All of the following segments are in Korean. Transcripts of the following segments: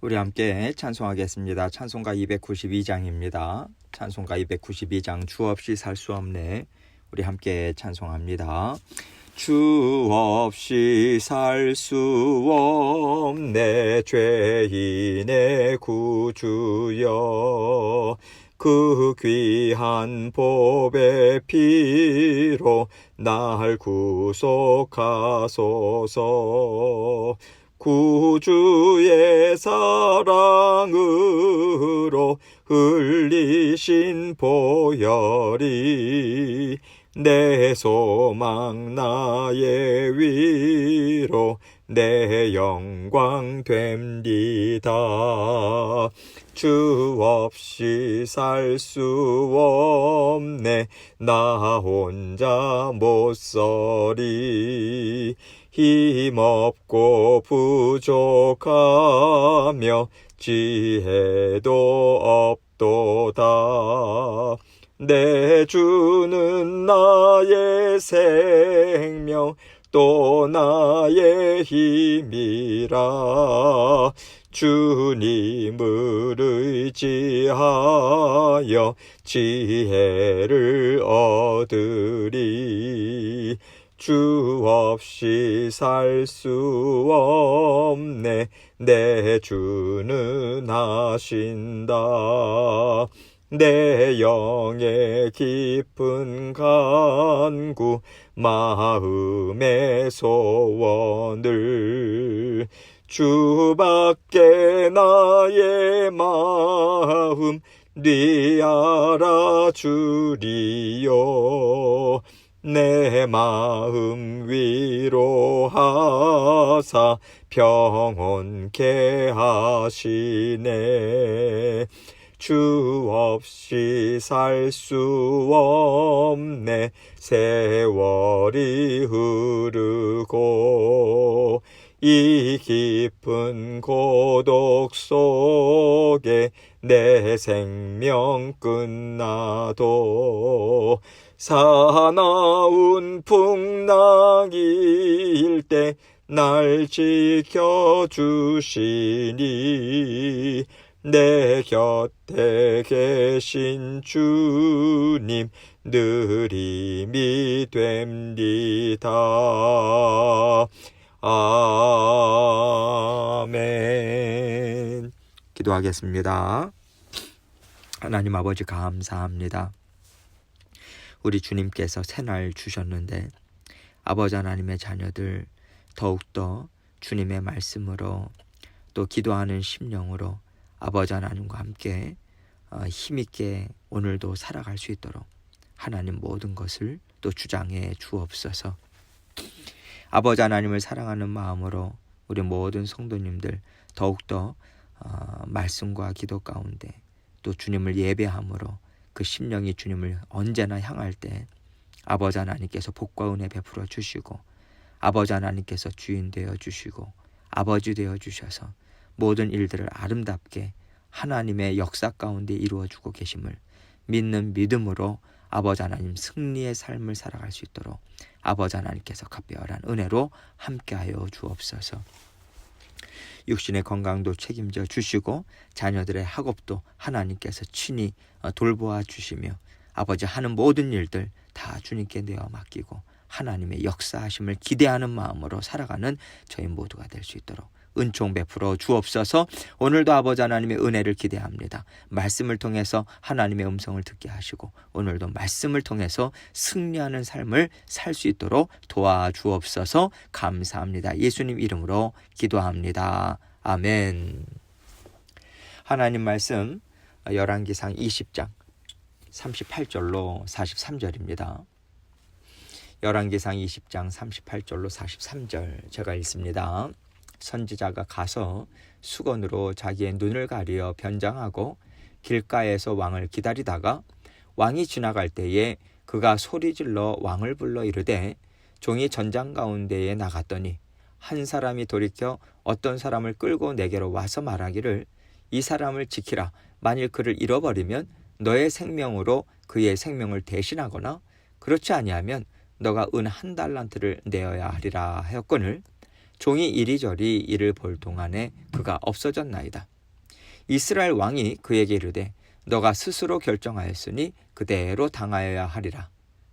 우리 함께 찬송하겠습니다. 찬송가 292장입니다. 찬송가 292장 주 없이 살 수 없네. 우리 함께 찬송합니다. 주 없이 살 수 없네 죄인의 구주여 그 귀한 보배 피로 날 구속하소서 구주의 사랑으로 흘리신 보혈이 내 소망 나의 위로 내 영광 됩니다. 주 없이 살 수 없네 나 혼자 못 서리 힘없고 부족하며 지혜도 없도다. 내 주는 나의 생명 또 나의 힘이라 주님을 의지하여 지혜를 얻으리. 주 없이 살 수 없네 내 주는 하신다. 내 영의 깊은 간구 마음의 소원을 주밖에 나의 마음 네 알아주리요. 내 마음 위로하사 평온케 하시네. 주 없이 살 수 없네 세월이 흐르고 이 깊은 고독 속에 내 생명 끝나도 사나운 풍랑일 때 날 지켜주시니 내 곁에 계신 주님 늘 힘이 됩니다. 아멘. 기도하겠습니다. 하나님 아버지 감사합니다. 우리 주님께서 새날 주셨는데 아버지 하나님의 자녀들 더욱더 주님의 말씀으로 또 기도하는 심령으로 아버지 하나님과 함께 힘있게 오늘도 살아갈 수 있도록 하나님 모든 것을 또 주장해 주옵소서. 아버지 하나님을 사랑하는 마음으로 우리 모든 성도님들 더욱더 말씀과 기도 가운데 또 주님을 예배함으로 그 심령이 주님을 언제나 향할 때 아버지 하나님께서 복과 은혜 베풀어 주시고 아버지 하나님께서 주인 되어 주시고 아버지 되어 주셔서 모든 일들을 아름답게 하나님의 역사 가운데 이루어주고 계심을 믿는 믿음으로 아버지 하나님 승리의 삶을 살아갈 수 있도록 아버지 하나님께서 각별한 은혜로 함께하여 주옵소서. 육신의 건강도 책임져 주시고 자녀들의 학업도 하나님께서 친히 돌보아 주시며 아버지 하는 모든 일들 다 주님께 내어 맡기고 하나님의 역사하심을 기대하는 마음으로 살아가는 저희 모두가 될 수 있도록 은총 베풀어 주옵소서. 오늘도 아버지 하나님의 은혜를 기대합니다. 말씀을 통해서 하나님의 음성을 듣게 하시고 오늘도 말씀을 통해서 승리하는 삶을 살 수 있도록 도와주옵소서. 감사합니다. 예수님 이름으로 기도합니다. 아멘. 하나님 말씀 열왕기상 20장 38절로 43절입니다. 열왕기상 20장 38절로 43절 제가 읽습니다. 선지자가 가서 수건으로 자기의 눈을 가리어 변장하고 길가에서 왕을 기다리다가 왕이 지나갈 때에 그가 소리질러 왕을 불러 이르되 종이 전장 가운데에 나갔더니 한 사람이 돌이켜 어떤 사람을 끌고 내게로 와서 말하기를 이 사람을 지키라. 만일 그를 잃어버리면 너의 생명으로 그의 생명을 대신하거나 그렇지 아니하면 너가 은 1달란트를 내어야 하리라 하였거늘 종이 이리저리 이를 볼 동안에 그가 없어졌나이다. 이스라엘 왕이 그에게 이르되 너가 스스로 결정하였으니 그대로 당하여야 하리라.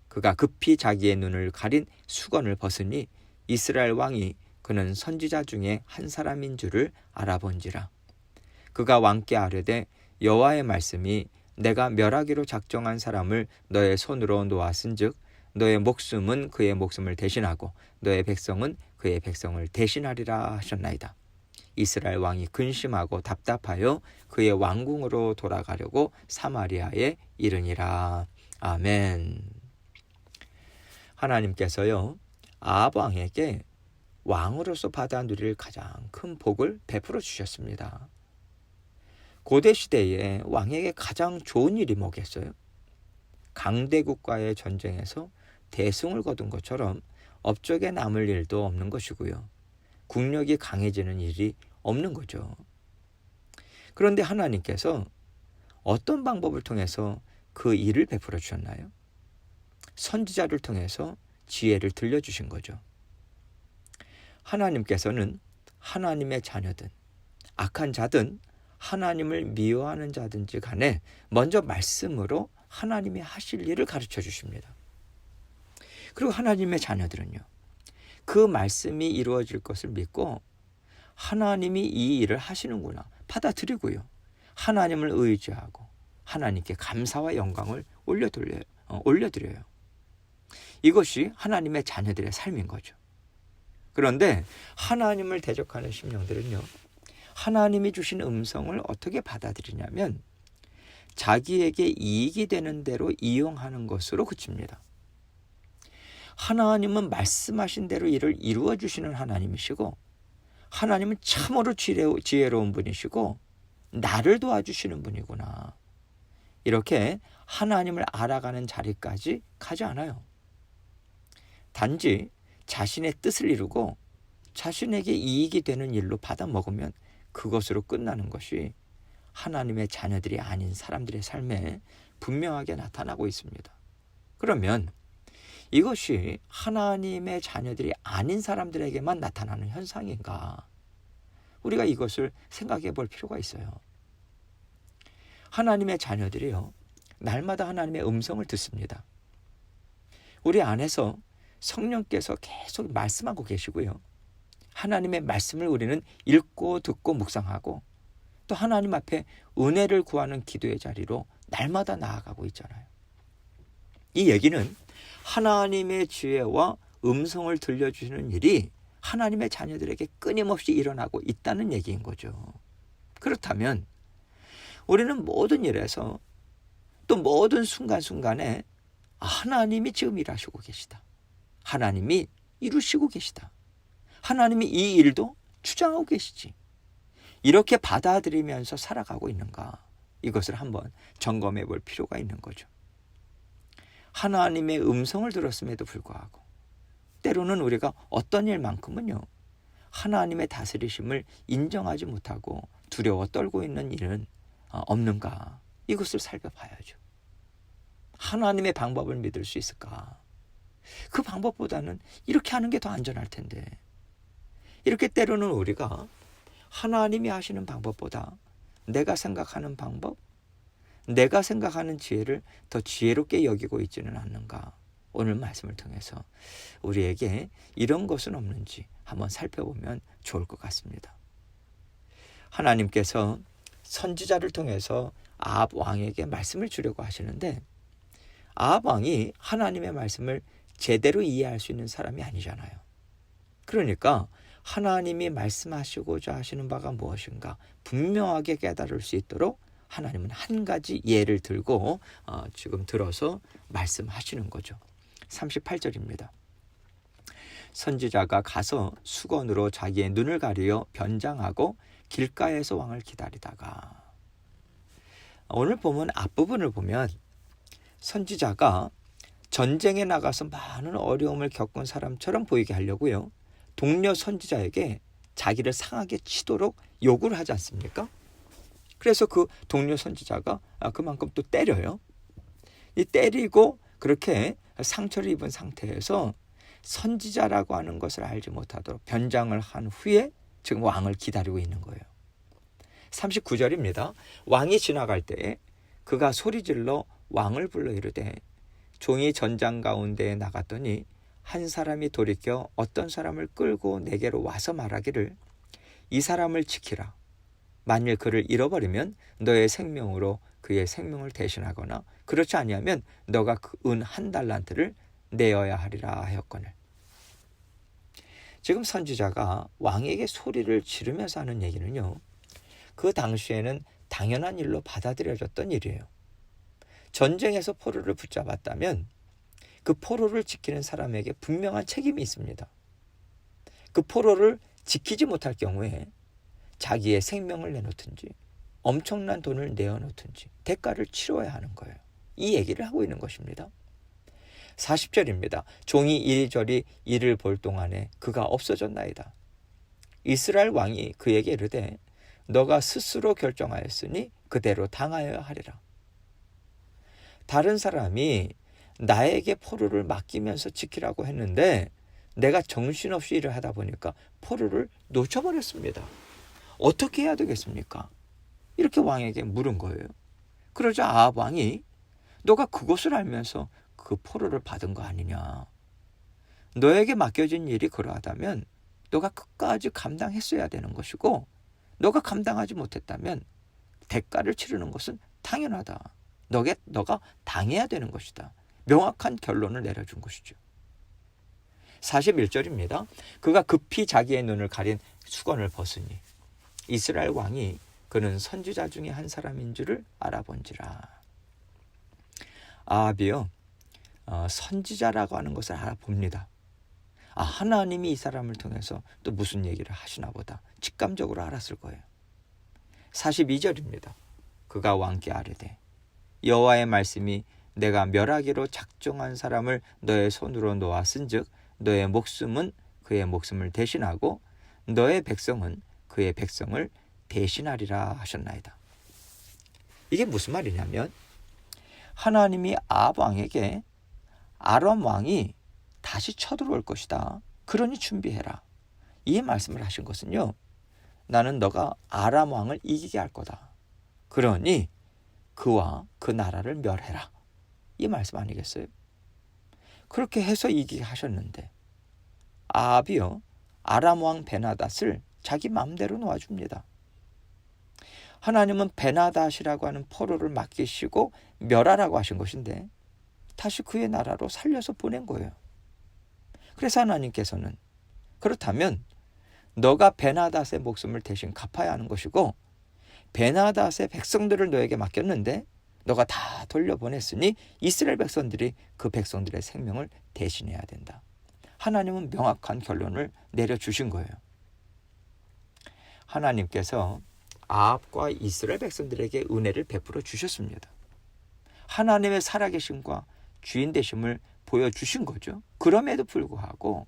그가 급히 자기의 눈을 가린 수건을 벗으니 이스라엘 왕이 그는 선지자 중에 한 사람인 줄을 알아본지라. 그가 왕께 아뢰되 여호와의 말씀이 내가 멸하기로 작정한 사람을 너의 손으로 놓았은즉 너의 목숨은 그의 목숨을 대신하고 너의 백성은 그의 백성을 대신하리라 하셨나이다. 이스라엘 왕이 근심하고 답답하여 그의 왕궁으로 돌아가려고 사마리아에 이르니라. 아멘. 하나님께서요, 아합 왕에게 왕으로서 받아 누릴 가장 큰 복을 베풀어 주셨습니다. 고대 시대에 왕에게 가장 좋은 일이 뭐겠어요? 강대국과의 전쟁에서 대승을 거둔 것처럼 업적에 남을 일도 없는 것이고요. 국력이 강해지는 일이 없는 거죠. 그런데 하나님께서 어떤 방법을 통해서 그 일을 베풀어 주셨나요? 선지자를 통해서 지혜를 들려주신 거죠. 하나님께서는 하나님의 자녀든 악한 자든 하나님을 미워하는 자든지 간에 먼저 말씀으로 하나님이 하실 일을 가르쳐 주십니다. 그리고 하나님의 자녀들은요, 그 말씀이 이루어질 것을 믿고 하나님이 이 일을 하시는구나 받아들이고요, 하나님을 의지하고 하나님께 감사와 영광을 올려드려요. 이것이 하나님의 자녀들의 삶인 거죠. 그런데 하나님을 대적하는 심령들은요, 하나님이 주신 음성을 어떻게 받아들이냐면 자기에게 이익이 되는 대로 이용하는 것으로 그칩니다. 하나님은 말씀하신 대로 일을 이루어 주시는 하나님이시고, 하나님은 참으로 지혜로운 분이시고 나를 도와주시는 분이구나, 이렇게 하나님을 알아가는 자리까지 가지 않아요. 단지 자신의 뜻을 이루고 자신에게 이익이 되는 일로 받아먹으면 그것으로 끝나는 것이 하나님의 자녀들이 아닌 사람들의 삶에 분명하게 나타나고 있습니다. 그러면 이것이 하나님의 자녀들이 아닌 사람들에게만 나타나는 현상인가? 우리가 이것을 생각해 볼 필요가 있어요. 하나님의 자녀들이요, 날마다 하나님의 음성을 듣습니다. 우리 안에서 성령께서 계속 말씀하고 계시고요, 하나님의 말씀을 우리는 읽고 듣고 묵상하고 또 하나님 앞에 은혜를 구하는 기도의 자리로 날마다 나아가고 있잖아요. 이 얘기는 하나님의 지혜와 음성을 들려주시는 일이 하나님의 자녀들에게 끊임없이 일어나고 있다는 얘기인 거죠. 그렇다면 우리는 모든 일에서 또 모든 순간순간에 하나님이 지금 일하시고 계시다, 하나님이 이루시고 계시다, 하나님이 이 일도 주장하고 계시지, 이렇게 받아들이면서 살아가고 있는가, 이것을 한번 점검해 볼 필요가 있는 거죠. 하나님의 음성을 들었음에도 불구하고 때로는 우리가 어떤 일만큼은요, 하나님의 다스리심을 인정하지 못하고 두려워 떨고 있는 일은 없는가, 이것을 살펴봐야죠. 하나님의 방법을 믿을 수 있을까? 그 방법보다는 이렇게 하는 게 더 안전할 텐데, 이렇게 때로는 우리가 하나님이 하시는 방법보다 내가 생각하는 방법, 내가 생각하는 지혜를 더 지혜롭게 여기고 있지는 않는가? 오늘 말씀을 통해서 우리에게 이런 것은 없는지 한번 살펴보면 좋을 것 같습니다. 하나님께서 선지자를 통해서 아합 왕에게 말씀을 주려고 하시는데, 아합 왕이 하나님의 말씀을 제대로 이해할 수 있는 사람이 아니잖아요. 그러니까 하나님이 말씀하시고자 하시는 바가 무엇인가 분명하게 깨달을 수 있도록 하나님은 한 가지 예를 들고 지금 들어서 말씀하시는 거죠. 38절입니다. 선지자가 가서 수건으로 자기의 눈을 가리어 변장하고 길가에서 왕을 기다리다가, 오늘 보면 앞부분을 보면 선지자가 전쟁에 나가서 많은 어려움을 겪은 사람처럼 보이게 하려고요, 동료 선지자에게 자기를 상하게 치도록 요구를 하지 않습니까? 그래서 그 동료 선지자가 그만큼 또 때려요. 이 때리고 그렇게 상처를 입은 상태에서 선지자라고 하는 것을 알지 못하도록 변장을 한 후에 지금 왕을 기다리고 있는 거예요. 39절입니다. 왕이 지나갈 때에 그가 소리질러 왕을 불러 이르되 종이 전장 가운데에 나갔더니 한 사람이 돌이켜 어떤 사람을 끌고 내게로 와서 말하기를 이 사람을 지키라. 만일 그를 잃어버리면 너의 생명으로 그의 생명을 대신하거나 그렇지 아니하면 너가 그 은 1달란트를 내어야 하리라 하였거늘. 지금 선지자가 왕에게 소리를 지르면서 하는 얘기는요, 그 당시에는 당연한 일로 받아들여졌던 일이에요. 전쟁에서 포로를 붙잡았다면 그 포로를 지키는 사람에게 분명한 책임이 있습니다. 그 포로를 지키지 못할 경우에 자기의 생명을 내놓든지 엄청난 돈을 내어놓든지 대가를 치러야 하는 거예요. 이 얘기를 하고 있는 것입니다. 40절입니다. 종이 이리저리 이를 볼 동안에 그가 없어졌나이다. 이스라엘 왕이 그에게 이르되 너가 스스로 결정하였으니 그대로 당하여야 하리라. 다른 사람이 나에게 포로를 맡기면서 지키라고 했는데 내가 정신없이 일을 하다 보니까 포로를 놓쳐버렸습니다. 어떻게 해야 되겠습니까? 이렇게 왕에게 물은 거예요. 그러자 아합 왕이 너가 그것을 알면서 그 포로를 받은 거 아니냐. 너에게 맡겨진 일이 그러하다면 너가 끝까지 감당했어야 되는 것이고 너가 감당하지 못했다면 대가를 치르는 것은 당연하다. 너가 당해야 되는 것이다. 명확한 결론을 내려준 것이죠. 41절입니다. 그가 급히 자기의 눈을 가린 수건을 벗으니 이스라엘 왕이 그는 선지자 중에 한 사람인 줄을 알아본지라. 아합이요, 선지자라고 하는 것을 알아봅니다. 하나님이 이 사람을 통해서 또 무슨 얘기를 하시나 보다 직감적으로 알았을 거예요. 42절입니다. 그가 왕께 아뢰되 여호와의 말씀이 내가 멸하기로 작정한 사람을 너의 손으로 놓았은즉 너의 목숨은 그의 목숨을 대신하고 너의 백성은 그의 백성을 대신하리라 하셨나이다. 이게 무슨 말이냐면 하나님이 아합 왕에게 아람 왕이 다시 쳐들어올 것이다. 그러니 준비해라. 이 말씀을 하신 것은요, 나는 너가 아람 왕을 이기게 할 거다. 그러니 그와 그 나라를 멸해라. 이 말씀 아니겠어요? 그렇게 해서 이기게 하셨는데 아합이요, 아람 왕 베나닷을 자기 마음대로 놓아줍니다. 하나님은 베나닷이라고 하는 포로를 맡기시고 멸하라고 하신 것인데 다시 그의 나라로 살려서 보낸 거예요. 그래서 하나님께서는 그렇다면 너가 베나닷의 목숨을 대신 갚아야 하는 것이고 베나닷의 백성들을 너에게 맡겼는데 너가 다 돌려보냈으니 이스라엘 백성들이 그 백성들의 생명을 대신해야 된다. 하나님은 명확한 결론을 내려주신 거예요. 하나님께서 아합과 이스라엘 백성들에게 은혜를 베풀어 주셨습니다. 하나님의 살아계심과 주인 되심을 보여주신 거죠. 그럼에도 불구하고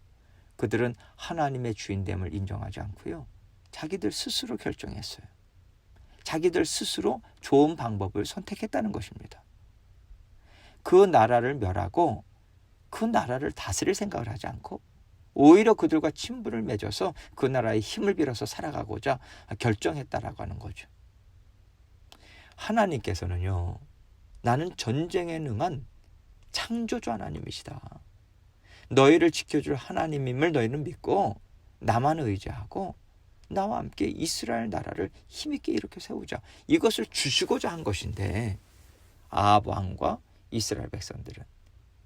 그들은 하나님의 주인됨을 인정하지 않고요, 자기들 스스로 결정했어요. 자기들 스스로 좋은 방법을 선택했다는 것입니다. 그 나라를 멸하고 그 나라를 다스릴 생각을 하지 않고 오히려 그들과 친분을 맺어서 그 나라의 힘을 빌어서 살아가고자 결정했다라고 하는 거죠. 하나님께서는요, 나는 전쟁에 능한 창조주 하나님이시다. 너희를 지켜줄 하나님임을 너희는 믿고 나만 의지하고 나와 함께 이스라엘 나라를 힘있게 이렇게 세우자. 이것을 주시고자 한 것인데 아합 왕과 이스라엘 백성들은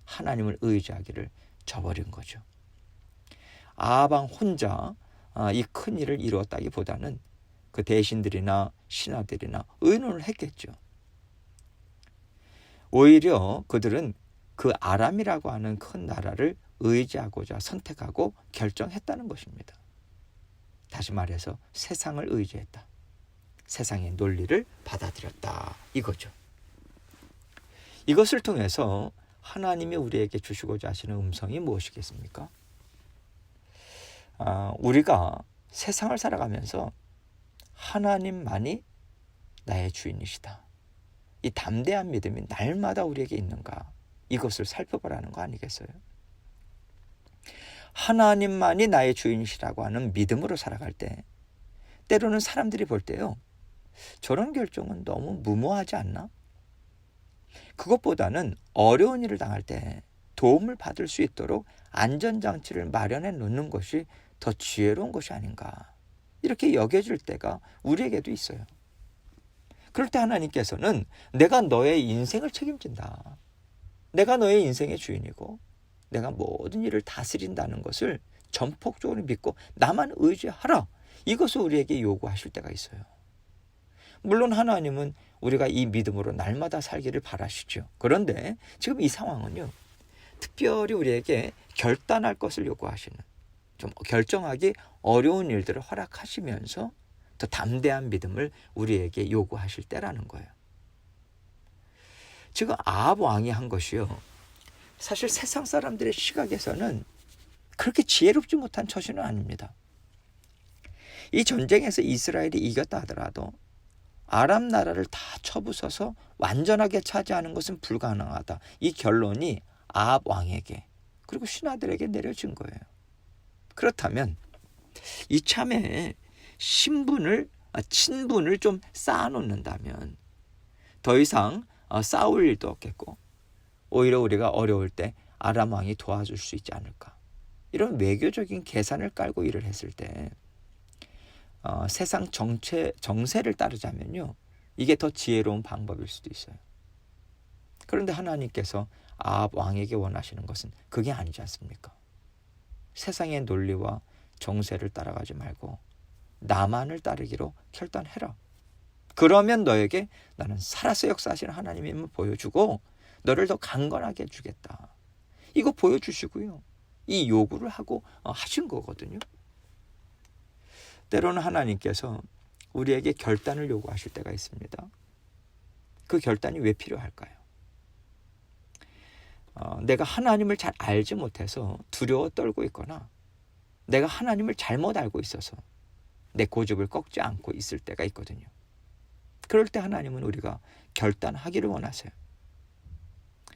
하나님을 의지하기를 저버린 거죠. 아합 왕 혼자 이 큰 일을 이루었다기보다는 그 대신들이나 신하들이나 의논을 했겠죠. 오히려 그들은 그 아람이라고 하는 큰 나라를 의지하고자 선택하고 결정했다는 것입니다. 다시 말해서 세상을 의지했다. 세상의 논리를 받아들였다. 이거죠. 이것을 통해서 하나님이 우리에게 주시고자 하시는 음성이 무엇이겠습니까? 우리가 세상을 살아가면서 하나님만이 나의 주인이시다. 이 담대한 믿음이 날마다 우리에게 있는가? 이것을 살펴보라는 거 아니겠어요? 하나님만이 나의 주인이시라고 하는 믿음으로 살아갈 때 때로는 사람들이 볼 때요, 저런 결정은 너무 무모하지 않나? 그것보다는 어려운 일을 당할 때 도움을 받을 수 있도록 안전장치를 마련해 놓는 것이 더 지혜로운 것이 아닌가, 이렇게 여겨질 때가 우리에게도 있어요. 그럴 때 하나님께서는 내가 너의 인생을 책임진다, 내가 너의 인생의 주인이고 내가 모든 일을 다스린다는 것을 전폭적으로 믿고 나만 의지하라, 이것을 우리에게 요구하실 때가 있어요. 물론 하나님은 우리가 이 믿음으로 날마다 살기를 바라시죠. 그런데 지금 이 상황은요, 특별히 우리에게 결단할 것을 요구하시는, 좀 결정하기 어려운 일들을 허락하시면서 더 담대한 믿음을 우리에게 요구하실 때라는 거예요. 지금 아합 왕이 한 것이요, 사실 세상 사람들의 시각에서는 그렇게 지혜롭지 못한 처지는 아닙니다. 이 전쟁에서 이스라엘이 이겼다 하더라도 아람 나라를 다 쳐부숴서 완전하게 차지하는 것은 불가능하다, 이 결론이 아합 왕에게 그리고 신하들에게 내려진 거예요. 그렇다면 이참에 친분을 좀 쌓아놓는다면 더 이상 싸울 일도 없겠고, 오히려 우리가 어려울 때 아람 왕이 도와줄 수 있지 않을까, 이런 외교적인 계산을 깔고 일을 했을 때 세상 정세를 따르자면요, 이게 더 지혜로운 방법일 수도 있어요. 그런데 하나님께서 아합 왕에게 원하시는 것은 그게 아니지 않습니까? 세상의 논리와 정세를 따라가지 말고 나만을 따르기로 결단해라. 그러면 너에게 나는 살아서 역사하시는 하나님임을 보여주고 너를 더 강건하게 해주겠다, 이거 보여주시고요, 이 요구를 하고 하신 거거든요. 때로는 하나님께서 우리에게 결단을 요구하실 때가 있습니다. 그 결단이 왜 필요할까요? 내가 하나님을 잘 알지 못해서 두려워 떨고 있거나 내가 하나님을 잘못 알고 있어서 내 고집을 꺾지 않고 있을 때가 있거든요. 그럴 때 하나님은 우리가 결단하기를 원하세요.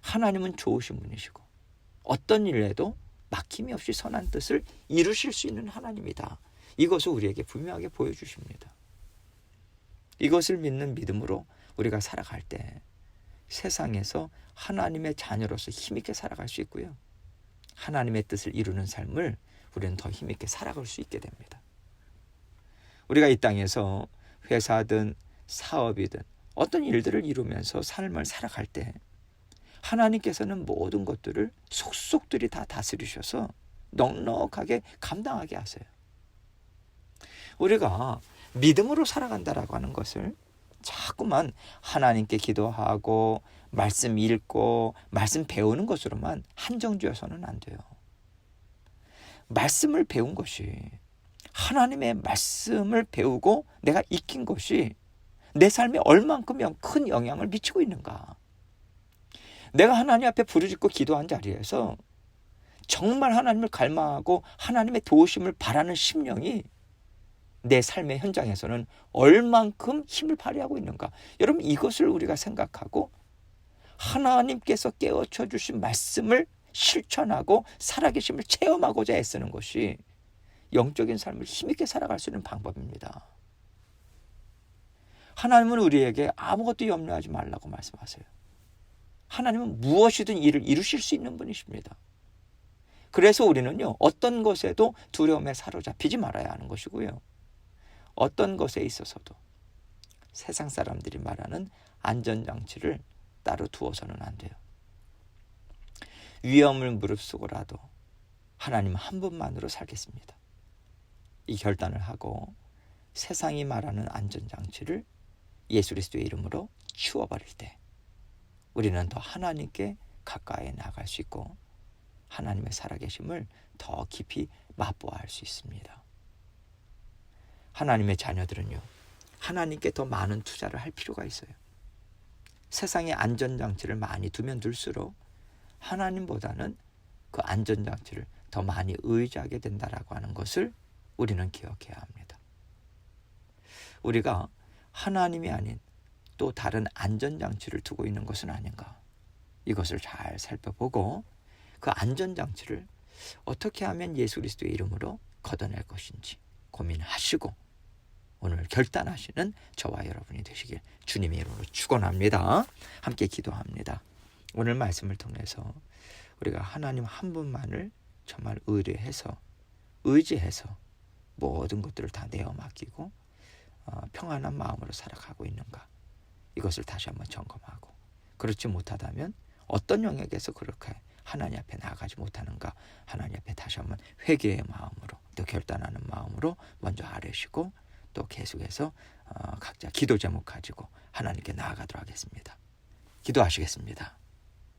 하나님은 좋으신 분이시고 어떤 일에도 막힘이 없이 선한 뜻을 이루실 수 있는 하나님이다, 이것을 우리에게 분명하게 보여주십니다. 이것을 믿는 믿음으로 우리가 살아갈 때 세상에서 하나님의 자녀로서 힘있게 살아갈 수 있고요, 하나님의 뜻을 이루는 삶을 우리는 더 힘있게 살아갈 수 있게 됩니다. 우리가 이 땅에서 회사든 사업이든 어떤 일들을 이루면서 삶을 살아갈 때 하나님께서는 모든 것들을 속속들이 다 다스리셔서 넉넉하게 감당하게 하세요. 우리가 믿음으로 살아간다라고 하는 것을 자꾸만 하나님께 기도하고 말씀 읽고 말씀 배우는 것으로만 한정지어서는 안 돼요. 말씀을 배운 것이, 하나님의 말씀을 배우고 내가 익힌 것이 내 삶에 얼만큼 큰 영향을 미치고 있는가. 내가 하나님 앞에 부르짖고 기도한 자리에서 정말 하나님을 갈망하고 하나님의 도우심을 바라는 심령이 내 삶의 현장에서는 얼만큼 힘을 발휘하고 있는가. 여러분, 이것을 우리가 생각하고 하나님께서 깨우쳐 주신 말씀을 실천하고 살아계심을 체험하고자 애쓰는 것이 영적인 삶을 힘있게 살아갈 수 있는 방법입니다. 하나님은 우리에게 아무것도 염려하지 말라고 말씀하세요. 하나님은 무엇이든 일을 이루실 수 있는 분이십니다. 그래서 우리는요, 어떤 것에도 두려움에 사로잡히지 말아야 하는 것이고요, 어떤 것에 있어서도 세상 사람들이 말하는 안전장치를 따로 두어서는 안 돼요. 위험을 무릅쓰고라도 하나님 한 분만으로 살겠습니다, 이 결단을 하고 세상이 말하는 안전장치를 예수 그리스도의 이름으로 치워버릴 때 우리는 더 하나님께 가까이 나갈 수 있고 하나님의 살아계심을 더 깊이 맛보아할 수 있습니다. 하나님의 자녀들은요, 하나님께 더 많은 투자를 할 필요가 있어요. 세상에 안전장치를 많이 두면 둘수록 하나님보다는 그 안전장치를 더 많이 의지하게 된다라고 하는 것을 우리는 기억해야 합니다. 우리가 하나님이 아닌 또 다른 안전장치를 두고 있는 것은 아닌가, 이것을 잘 살펴보고 그 안전장치를 어떻게 하면 예수 그리스도의 이름으로 걷어낼 것인지 고민하시고 오늘 결단하시는 저와 여러분이 되시길 주님의 이름으로 축원합니다. 함께 기도합니다. 오늘 말씀을 통해서 우리가 하나님 한 분만을 정말 의지해서 모든 것들을 다 내어 맡기고 평안한 마음으로 살아가고 있는가, 이것을 다시 한번 점검하고, 그렇지 못하다면 어떤 영역에서 그렇게 하나님 앞에 나아가지 못하는가, 하나님 앞에 다시 한번 회개의 마음으로 또 결단하는 마음으로 먼저 아뢰시고 또 계속해서 각자 기도 제목 가지고 하나님께 나아가도록 하겠습니다. 기도하시겠습니다.